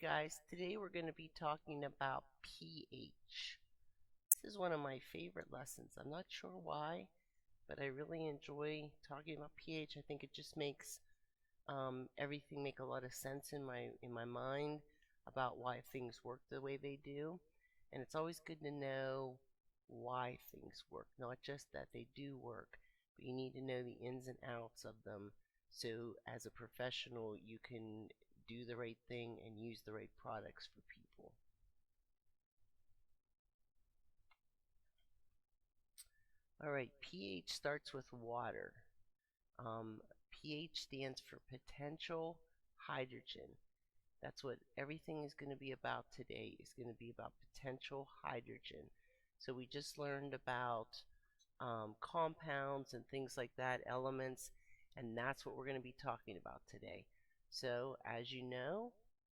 guys, today we're going to be talking about pH. This is one of my favorite lessons. I'm not sure why, but I really enjoy talking about pH. I think it just makes everything make a lot of sense in my mind about why things work the way they do. And it's always good to know why things work, not just that they do work, but you need to know the ins and outs of them so as a professional you can do the right thing and use the right products for people. Alright, pH starts with water. pH stands for potential hydrogen. That's what everything is going to be about today. Is going to be about potential hydrogen. So we just learned about compounds and things like that, elements, and that's what we're going to be talking about today. So as you know,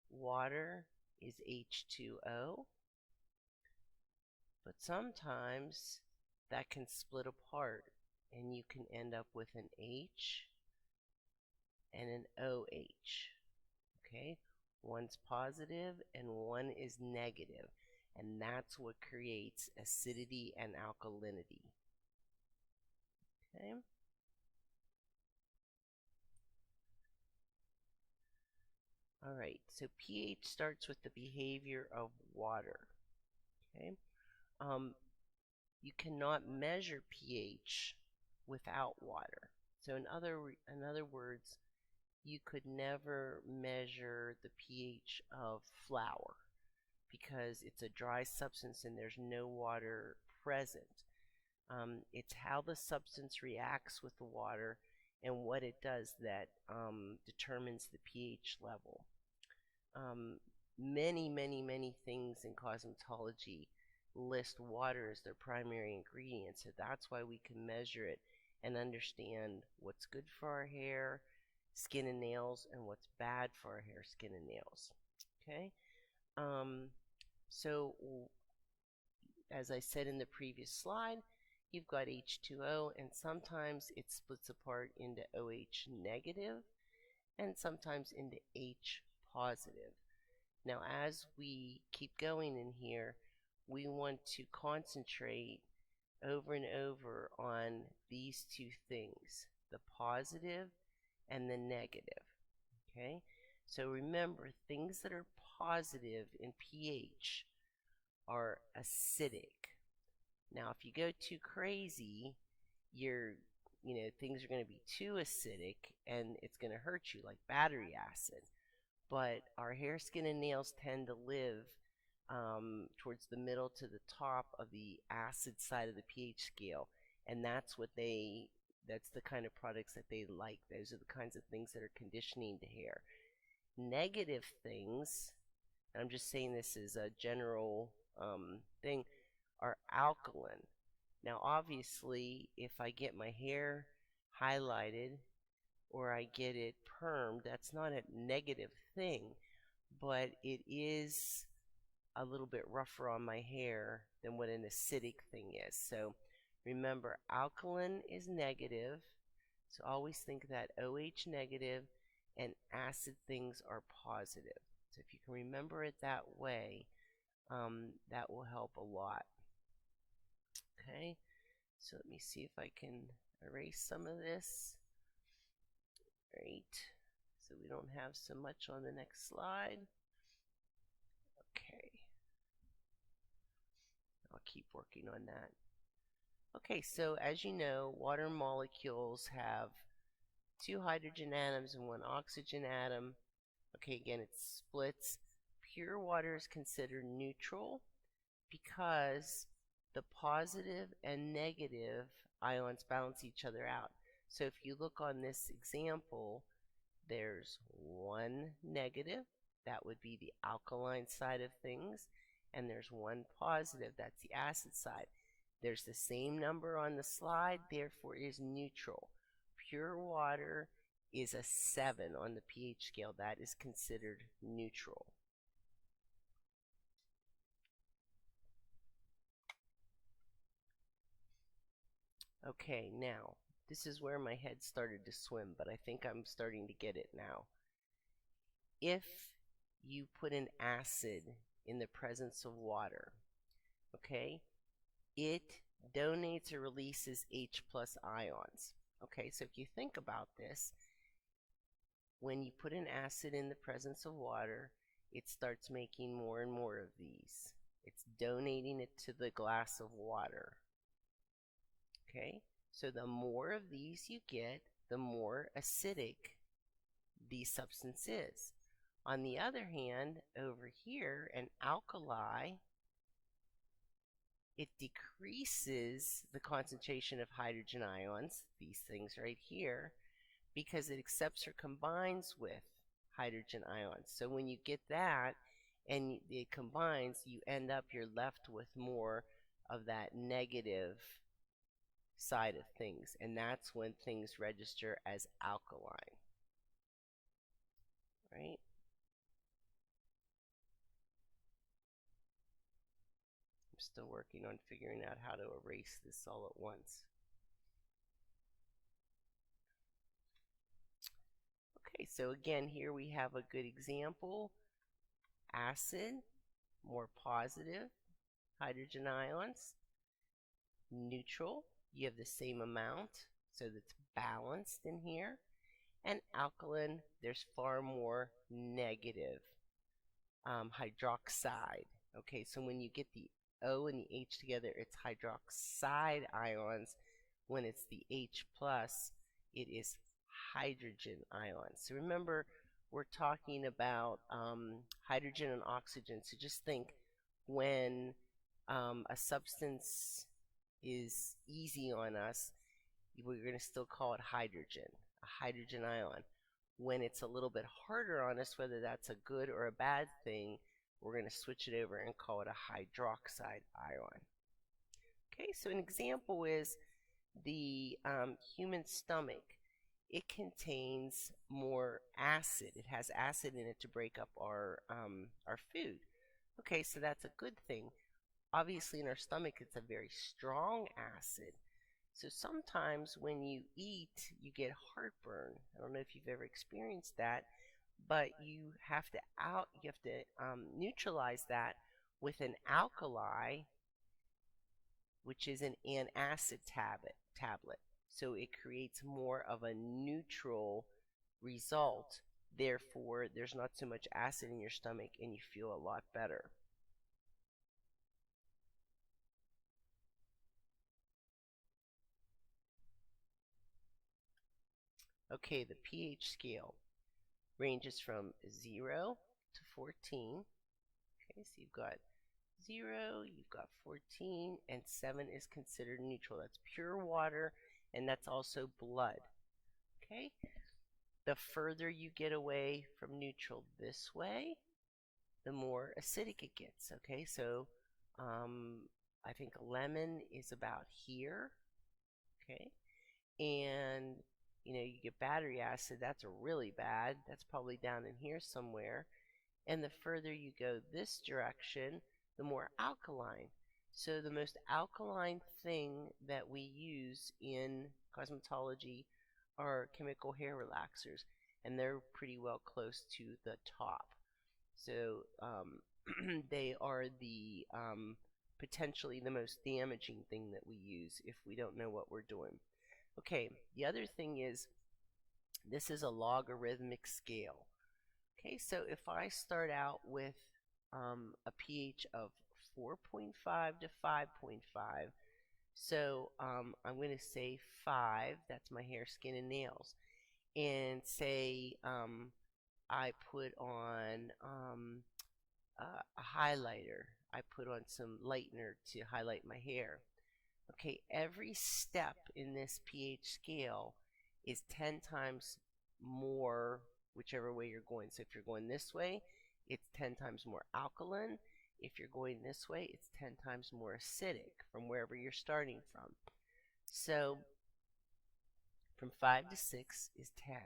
water is H2O, but sometimes that can split apart and you can end up with an H and an OH. Okay, one's positive and one is negative, and that's what creates acidity and alkalinity. Okay. Alright, so pH starts with the behavior of water. Okay. You cannot measure pH without water. So in other words, you could never measure the pH of flour because it's a dry substance and there's no water present. It's how the substance reacts with the water and what it does that determines the pH level. Many things in cosmetology list water as their primary ingredient, so that's why we can measure it and understand what's good for our hair, skin and nails, and what's bad for our hair, skin and nails. Okay, so as I said in the previous slide, you've got H2O, and sometimes it splits apart into OH negative and sometimes into H positive. Now as we keep going in here, we want to concentrate over and over on these two things, the positive and the negative. Okay, so remember, things that are positive in pH are acidic. Now if you go too crazy, things are going to be too acidic and it's going to hurt you, like battery acid. But our hair, skin, and nails tend to live towards the middle to the top of the acid side of the pH scale, and that's the kind of products that they like. Those are the kinds of things that are conditioning the hair. Negative things, and I'm just saying this is a general thing, are alkaline. Now obviously if I get my hair highlighted or I get it permed, that's not a negative thing, but it is a little bit rougher on my hair than what an acidic thing is. So remember, alkaline is negative, so always think that OH negative and acid things are positive. So if you can remember it that way, that will help a lot. Okay, so let me see if I can erase some of this. Right, so we don't have so much on the next slide. Okay, I'll keep working on that. Okay, so as you know, water molecules have 2 hydrogen atoms and 1 oxygen atom. Okay, again, it splits. Pure water is considered neutral because the positive and negative ions balance each other out. So if you look on this example, there's 1 negative, that would be the alkaline side of things, and there's 1 positive, that's the acid side. There's the same number on the slide, therefore it is neutral. Pure water is a 7 on the pH scale. That is considered neutral. Okay, now this is where my head started to swim, but I think I'm starting to get it now. If you put an acid in the presence of water, okay, it donates or releases H plus ions. Okay, so if you think about this, when you put an acid in the presence of water, it starts making more and more of these. It's donating it to the glass of water. Okay, so the more of these you get, the more acidic the substance is. On the other hand, over here, an alkali, it decreases the concentration of hydrogen ions, these things right here, because it accepts or combines with hydrogen ions. So when you get that and it combines, you're left with more of that negative side of things, and that's when things register as alkaline, right? I'm still working on figuring out how to erase this all at once. Okay, so again, here we have a good example. Acid, more positive hydrogen ions. Neutral, you have the same amount, so that's balanced in here. And alkaline, there's far more negative hydroxide. Okay, so when you get the O and the H together, it's hydroxide ions. When it's the H plus, it is hydrogen ions. So remember, we're talking about hydrogen and oxygen. So just think, when a substance is easy on us, we're going to still call it hydrogen, a hydrogen ion. When it's a little bit harder on us, whether that's a good or a bad thing, we're going to switch it over and call it a hydroxide ion. Okay, so an example is the human stomach. It contains more acid. It has acid in it to break up our food. Okay, so that's a good thing. Obviously, in our stomach, it's a very strong acid. So sometimes when you eat, you get heartburn. I don't know if you've ever experienced that, but you have to neutralize that with an alkali, which is an antacid tablet. So it creates more of a neutral result. Therefore, there's not so much acid in your stomach and you feel a lot better. Okay, the pH scale ranges from 0 to 14. Okay, so you've got 0, you've got 14, and 7 is considered neutral. That's pure water, and that's also blood. Okay, the further you get away from neutral this way, the more acidic it gets. Okay, so I think lemon is about here. Okay, and you get battery acid, that's really bad. That's probably down in here somewhere. And the further you go this direction, the more alkaline. So the most alkaline thing that we use in cosmetology are chemical hair relaxers, and they're pretty well close to the top. So they are the potentially the most damaging thing that we use if we don't know what we're doing. Okay, the other thing is, this is a logarithmic scale. Okay, so if I start out with a pH of 4.5 to 5.5, so I'm going to say 5, that's my hair, skin, and nails. And say I put on a highlighter, I put on some lightener to highlight my hair. Okay, every step in this pH scale is 10 times more whichever way you're going. So if you're going this way, it's 10 times more alkaline. If you're going this way, it's 10 times more acidic from wherever you're starting from. So from 5 to 6 is 10.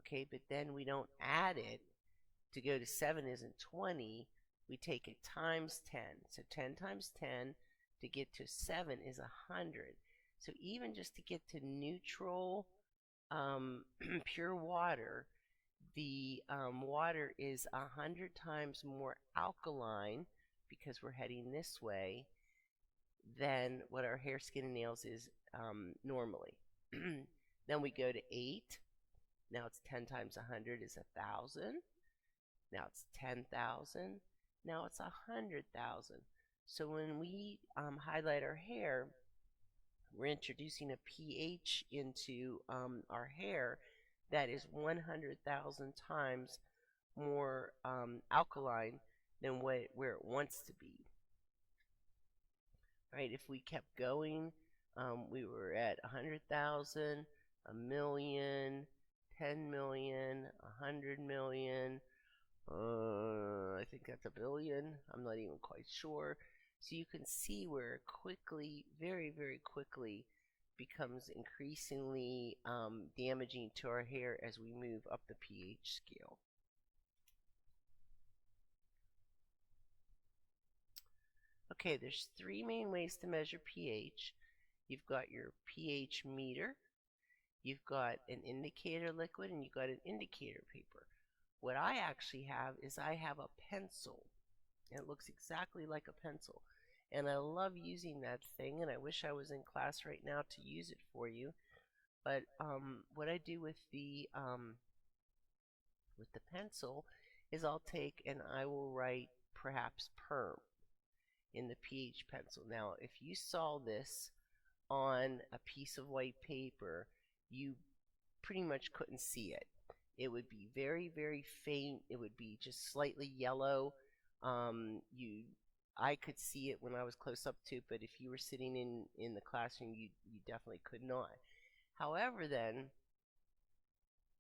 Okay, but then we don't add it. To go to 7 isn't 20. We take it times 10. So 10 times 10 to get to 7 is 100. So even just to get to neutral pure water, the water is 100 times more alkaline because we're heading this way than what our hair, skin, and nails is normally. Then we go to 8. Now it's 10 times 100 is 1,000. Now it's 10,000. Now it's 100,000. So when we highlight our hair, we're introducing a pH into our hair that is 100,000 times more alkaline than where it wants to be. Right? If we kept going, we were at 100,000, a million, 10 million, 100 million. I think that's a billion. I'm not even quite sure. So you can see where it quickly, very, very quickly, becomes increasingly damaging to our hair as we move up the pH scale. Okay, there's 3 main ways to measure pH. You've got your pH meter, you've got an indicator liquid, and you've got an indicator paper. What I actually have is I have a pencil. It looks exactly like a pencil. And I love using that thing, and I wish I was in class right now to use it for you. But what I do with the pencil is I'll take and I will write perhaps perm in the pH pencil. Now, if you saw this on a piece of white paper, you pretty much couldn't see it. It would be very, very faint. It would be just slightly yellow. I could see it when I was close up to it, but if you were sitting in the classroom, you definitely could not. However, then,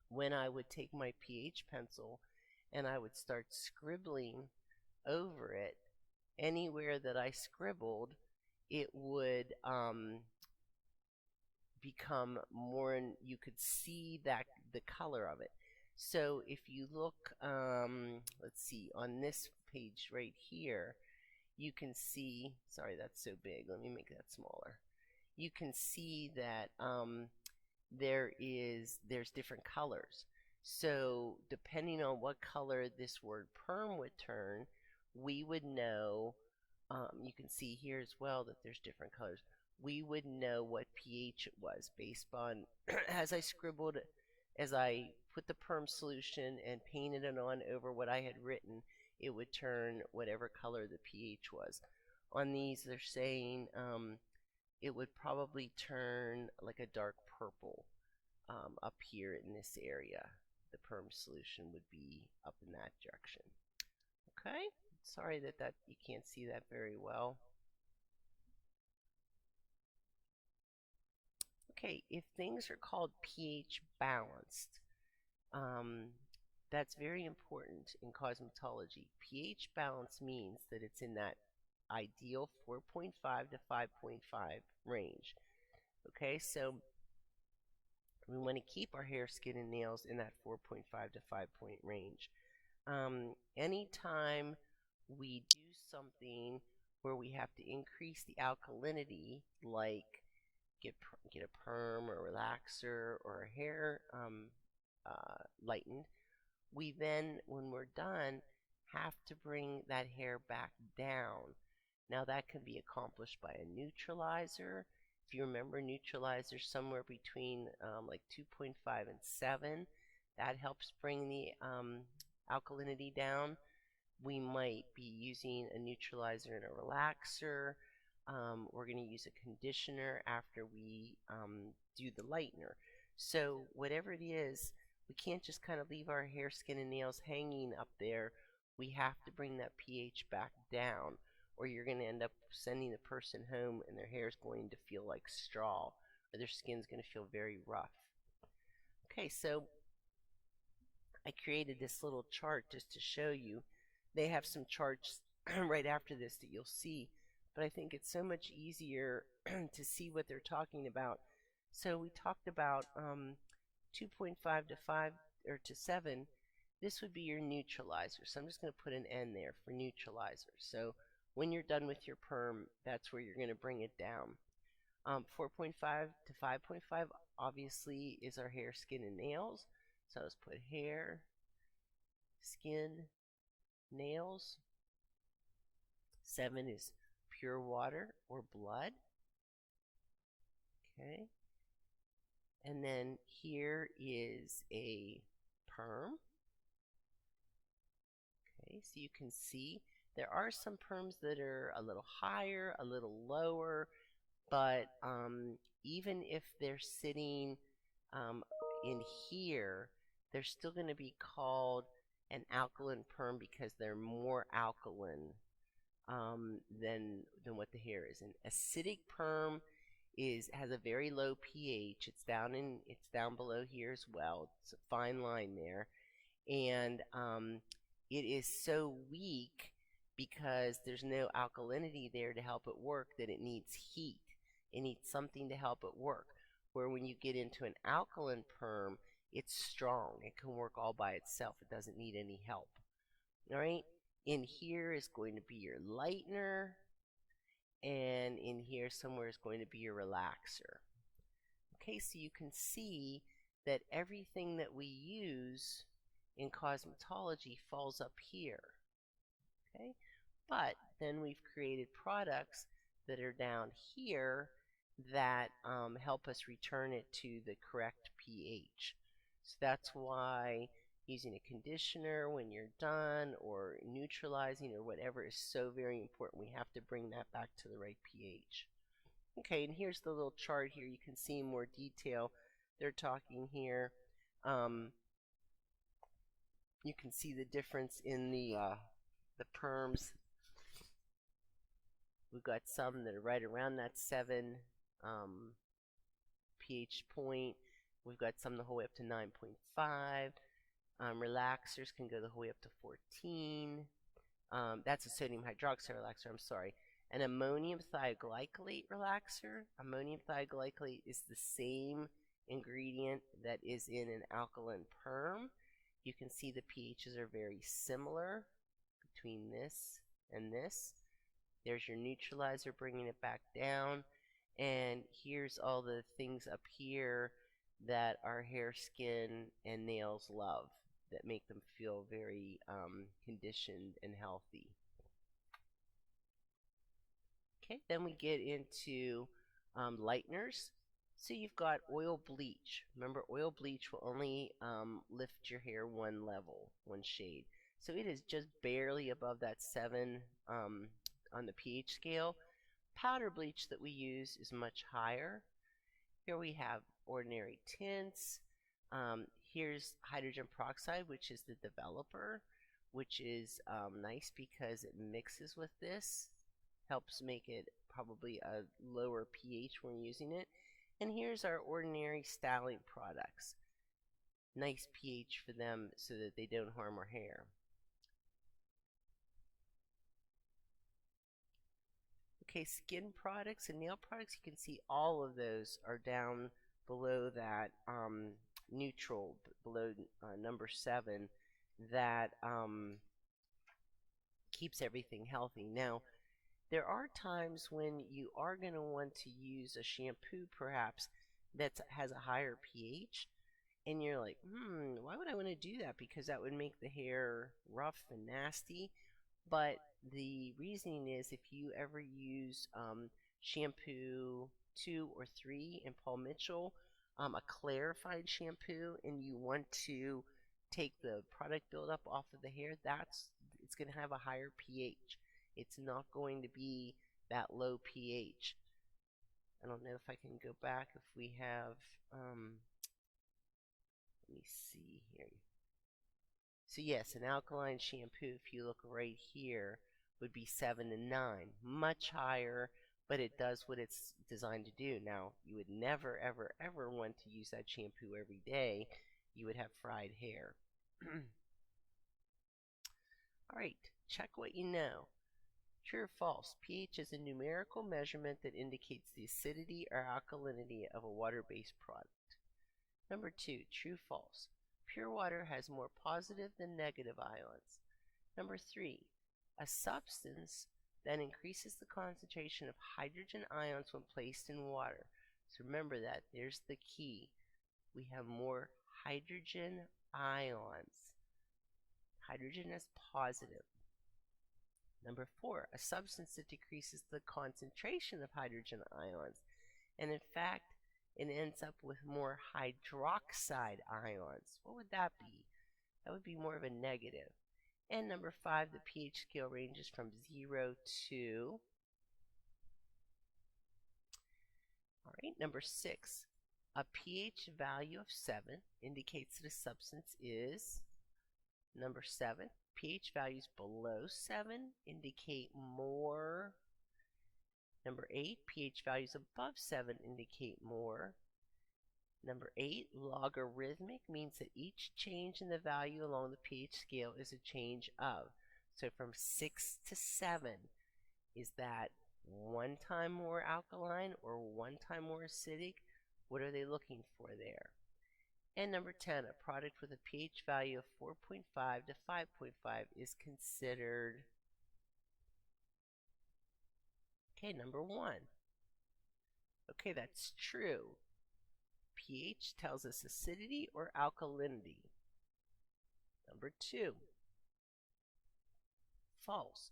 when I would take my pH pencil and I would start scribbling over it, anywhere that I scribbled, it would become more, and you could see that the color of it. So if you look, let's see, on this page right here, you can see, sorry, that's so big, let me make that smaller. You can see that there's different colors. So depending on what color this word perm would turn, we would know, you can see here as well that there's different colors. We would know what pH it was based on, as I scribbled, as I put the perm solution and painted it on over what I had written, it would turn whatever color the pH was. On these, they're saying it would probably turn like a dark purple up here in this area. The perm solution would be up in that direction. Okay, sorry that you can't see that very well. Okay, if things are called pH balanced, that's very important in cosmetology. pH balance means that it's in that ideal 4.5 to 5.5 range. Okay, so we want to keep our hair, skin, and nails in that 4.5 to 5 point range. Anytime we do something where we have to increase the alkalinity, like get a perm or a relaxer or a hair lightened, we then, when we're done, have to bring that hair back down. Now that can be accomplished by a neutralizer. If you remember, neutralizer somewhere between like 2.5 and 7. That helps bring the alkalinity down. We might be using a neutralizer and a relaxer. We're going to use a conditioner after we do the lightener. So whatever it is, we can't just kind of leave our hair, skin, and nails hanging up there. We have to bring that pH back down, or you're going to end up sending the person home and their hair is going to feel like straw, or their skin's going to feel very rough. Okay, so I created this little chart just to show you. They have some charts right after this that you'll see, but I think it's so much easier to see what they're talking about. So we talked about 2.5 to 5 or to 7. This would be your neutralizer. So I'm just going to put an N there for neutralizer. So when you're done with your perm, that's where you're going to bring it down. 4.5 to 5.5 obviously is our hair, skin, and nails. So let's put hair, skin, nails. 7 is pure water or blood. Okay. And then here is a perm. Okay, so you can see there are some perms that are a little higher, a little lower, but even if they're sitting in here, they're still going to be called an alkaline perm because they're more alkaline than what the hair is. An acidic perm has a very low pH. It's down below here as well. It's a fine line there, and it is so weak because there's no alkalinity there to help it work that it needs heat. It needs something to help it work. Where when you get into an alkaline perm, it's strong. It can work all by itself. It doesn't need any help. All right. In here is going to be your lightener, and in here somewhere is going to be your relaxer. Okay, so you can see that everything that we use in cosmetology falls up here. Okay, but then we've created products that are down here that help us return it to the correct pH. So that's why using a conditioner when you're done, or neutralizing, or whatever, is so very important. We have to bring that back to the right pH. Okay, and here's the little chart here. You can see more detail. They're talking here. You can see the difference in the perms. We've got some that are right around that 7 pH point. We've got some the whole way up to 9.5. Relaxers can go the whole way up to 14. That's a sodium hydroxide relaxer, I'm sorry. An ammonium thioglycolate relaxer. Ammonium thioglycolate is the same ingredient that is in an alkaline perm. You can see the pHs are very similar between this and this. There's your neutralizer bringing it back down. And here's all the things up here that our hair, skin, and nails love, that make them feel very conditioned and healthy. Okay, then we get into lighteners. So you've got oil bleach. Remember, oil bleach will only lift your hair one level, one shade. So it is just barely above that 7 on the pH scale. Powder bleach that we use is much higher. Here we have ordinary tints. Here's hydrogen peroxide, which is the developer, which is nice because it mixes with this, helps make it probably a lower pH when using it. And here's our ordinary styling products. Nice pH for them so that they don't harm our hair. Okay, skin products and nail products, you can see all of those are down below that neutral, below number 7, that keeps everything healthy. Now, there are times when you are going to want to use a shampoo perhaps that has a higher pH, and you're like, why would I want to do that? Because that would make the hair rough and nasty. But the reasoning is, if you ever use shampoo 2 or 3 in Paul Mitchell, a clarified shampoo, and you want to take the product buildup off of the hair, it's going to have a higher pH. It's not going to be that low pH. I don't know if I can go back if we have, let me see here. So yes, an alkaline shampoo, if you look right here, would be 7 and 9. Much higher, but it does what it's designed to do. Now, you would never, ever, ever want to use that shampoo every day. You would have fried hair. Alright, check what you know. True or false? pH is a numerical measurement that indicates the acidity or alkalinity of a water-based product. Number 2, true false? Pure water has more positive than negative ions. Number 3, a substance that increases the concentration of hydrogen ions when placed in water. So remember that. There's the key. We have more hydrogen ions. hydrogen as positive. Number 4, a substance that decreases the concentration of hydrogen ions. And in fact, it ends up with more hydroxide ions. What would that be? That would be more of a negative. And number 5, the pH scale ranges from 0 to... All right, number 6, a pH value of 7 indicates that a substance is... Number 7, pH values below 7 indicate more. Number 8, pH values above 7 indicate more. Number 8, logarithmic means that each change in the value along the pH scale is a change of. So from 6 to 7, is that 1 time more alkaline or 1 time more acidic? What are they looking for there? And number 10, a product with a pH value of 4.5 to 5.5 is considered... Okay, number 1. Okay, that's true. pH tells us acidity or alkalinity. Number 2. False.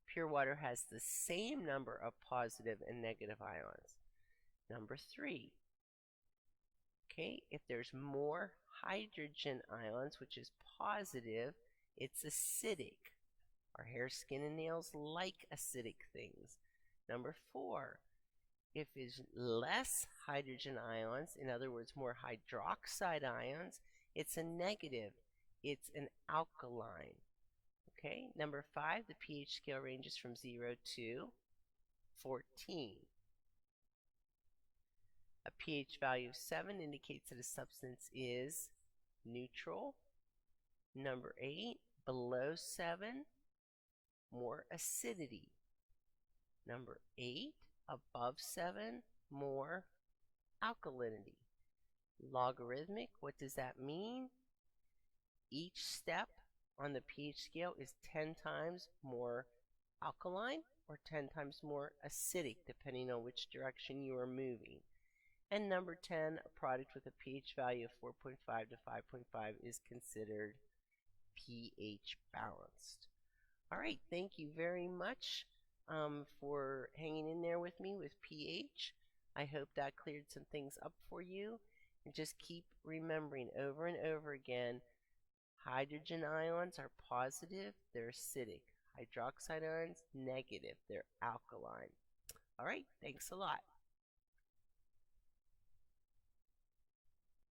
Pure water has the same number of positive and negative ions. Number 3. Okay, if there's more hydrogen ions, which is positive, it's acidic. Our hair, skin, and nails like acidic things. Number 4, if there's less hydrogen ions, in other words, more hydroxide ions, it's a negative. It's an alkaline. Okay, number 5, the pH scale ranges from 0 to 14. A pH value of 7 indicates that a substance is neutral. Number 8, below 7, more acidity. Number 8, above 7, more alkalinity. Logarithmic, what does that mean? Each step on the pH scale is 10 times more alkaline or 10 times more acidic, depending on which direction you are moving. And number 10, a product with a pH value of 4.5 to 5.5 is considered pH balanced. All right, thank you very much for hanging in there with me with pH. I hope that cleared some things up for you. And just keep remembering over and over again, hydrogen ions are positive, they're acidic. Hydroxide ions, negative, they're alkaline. All right, thanks a lot.